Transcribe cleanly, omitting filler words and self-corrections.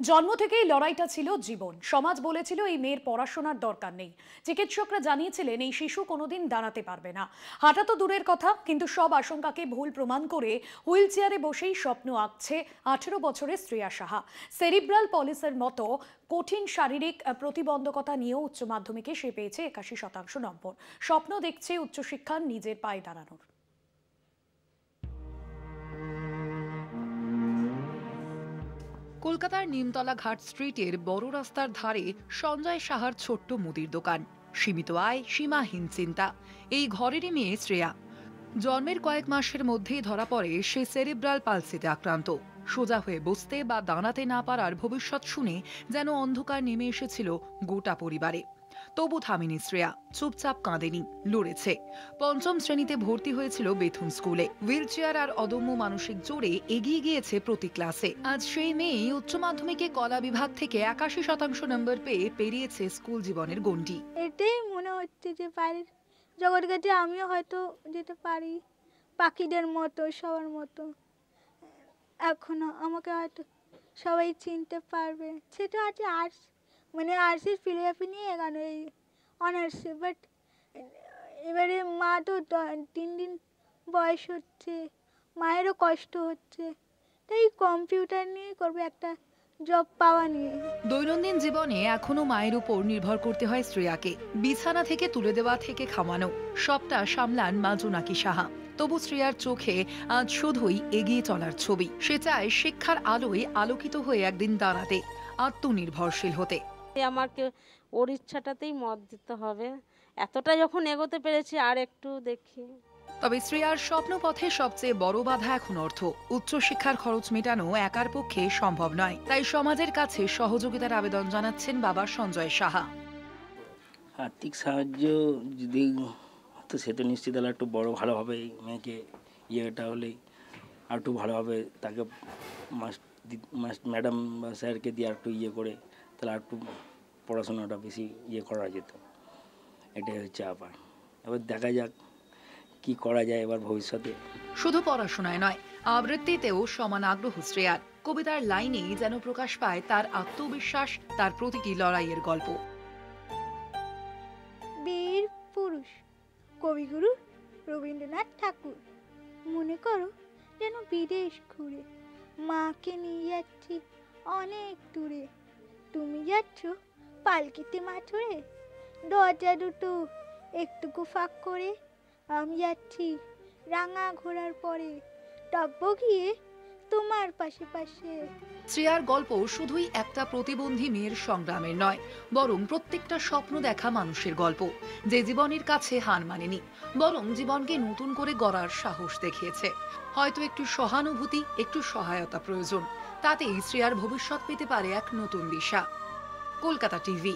জন্ম থেকেই লড়াইটা ছিল জীবন। সমাজ বলেছিল এই মেয়ের পড়াশোনার দরকার নেই। চিকিৎসকরা জানিয়েছিলেন এই শিশু কোনোদিন দাঁড়াতে পারবে না। হাঁটা তো দূরের কথা, কিন্তু সব আশঙ্কাকে ভুল প্রমাণ করে হুইল চেয়ারে বসেই স্বপ্ন আঁকছে 18 বছরের শ্রেয়া সাহা। সেরিব্রাল পলিসের মতো কঠিন শারীরিক প্রতিবন্ধকতা নিয়েও উচ্চ মাধ্যমিকে সে পেয়েছে 81% নম্বর। স্বপ্ন দেখছে উচ্চশিক্ষার নিজের পায়ে দাঁড়ানোর। কলকাতার নিমতলা ঘাট স্ট্রিটের বড় রাস্তার ধারে সঞ্জয় সাহার ছোট্ট মুদির দোকান। সীমিত আয়, সীমাহীন চিন্তা। এই ঘরেরই মেয়ে শ্রেয়া। জন্মের কয়েক মাসের মধ্যেই ধরা পড়ে সে সেরিব্রাল পালসিতে আক্রান্ত। সোজা হয়ে বসতে বা দাঁড়াতে না পারার ভবিষ্যৎ শুনে যেন অন্ধকার নেমে এসেছিল গোটা পরিবারে। তবু থামেনি শ্রেয়া, চুপচাপ কাঁদেনি, লড়েছে। পঞ্চম শ্রেণীতে ভর্তি হয়েছিল বেথুন স্কুলে। হুইল চেয়ার আর অদম্য মানসিক জোরে এগিয়ে গিয়েছে প্রতি ক্লাসে। আজ সেই মেয়েই উচ্চ মাধ্যমিকে কলা বিভাগ থেকে 81% নম্বর পেয়ে পেরিয়েছে স্কুল জীবনের গণ্ডি। এটাই মনে হচ্ছে যে বাইরের জগৎ কাছে আমিও হয়তো যেতে পারি, পাখিদের মতো, সবার মতো। এখনো আমাকে হয়তো সবাই চিনতে পারবে। সেটা আছে আর্টস, মানে আর্টসের ফিলোসফি নিয়ে এগানো এই অনার্সে। বাট এবারে মা তো দিন দিন বয়স হচ্ছে, মায়েরও কষ্ট হচ্ছে, তাই কম্পিউটার নিয়ে করবে, একটা জব পাওয়া নিয়ে। দৈনন্দিন জীবনে এখনো মায়ের উপর নির্ভর করতে হয় শ্রেয়াকে। বিছানা থেকে তুলে দেওয়া থেকে খাওয়ানো, সবটা সামলান মা জোনাকি সাহা। তবু শ্রেয়ার চোখে আজ শুধুই এগিয়ে চলার ছবি। সে চায় শিক্ষার আলোয় আলোকিত হয়ে একদিন দাঁড়াতে, আত্মনির্ভরশীল হতে। আমাকে ওর ইচ্ছাটাতেই মত দিতে হবে। এতটা যখন এগোতে পেরেছি, আর একটু দেখি। তবে শ্রেয়ার স্বপ্নপথে সবচেয়ে বড় বাধা এখন অর্থ। উচ্চশিক্ষার খরচ মেটানো একার পক্ষে সম্ভব নয়। তাই সমাজের কাছে সহযোগিতার আবেদন জানাচ্ছেন বাবা সঞ্জয় সাহা। আর্থিক সাহায্য যদি তো সে তো নিশ্চিত হলে একটু বড় ভালোভাবে মেয়েকে ইয়েটা হলেই আর একটু ভালোভাবে তাকে ম্যাডাম বা স্যারকে দিয়ে আর একটু ইয়ে করে তাহলে আর একটু পড়াশোনাটা বেশি ইয়ে করা যেত। এটাই হচ্ছে আবার এবার দেখা যাক কি করা যায় এবার ভবিষ্যতে। শুধু পড়াশোনায় নয়, আবৃত্তিতেও সমান আগ্রহ শ্রেয়ার। কবিতার লাইনেই যেন প্রকাশ পায় তার আত্মবিশ্বাস, তার প্রতিটি লড়াইয়ের গল্প। বীর পুরুষ কবিগুরু রবীন্দ্রনাথ ঠাকুর, মনে করো যেন বিদেশ ঘুরে মাকে নিয়ে যাচ্ছি অনেক দূরে। তুমি যাচ্ছ পালকিতে মাথুরে, দরজা দুটো একটুকু ফাঁক করে। আমি যাচ্ছি রাঙা ঘোড়ার পরে, ডাকবো গিয়ে তোমার পাশে পাশে। শ্রেয়ার গল্প শুধুই একটা প্রতিবন্ধী মেয়ের সংগ্রামের নয়, বরং প্রত্যেকটা স্বপ্ন দেখা মানুষের গল্প, যে জীবনের কাছে হার মানেনি, বরং জীবনকে নতুন করে গড়ার সাহস দেখিয়েছে। হয়তো একটু সহানুভূতি, একটু সহায়তা প্রয়োজন, তাতেই শ্রেয়ার ভবিষ্যৎ পেতে পারে এক নতুন দিশা। কলকাতা টিভি।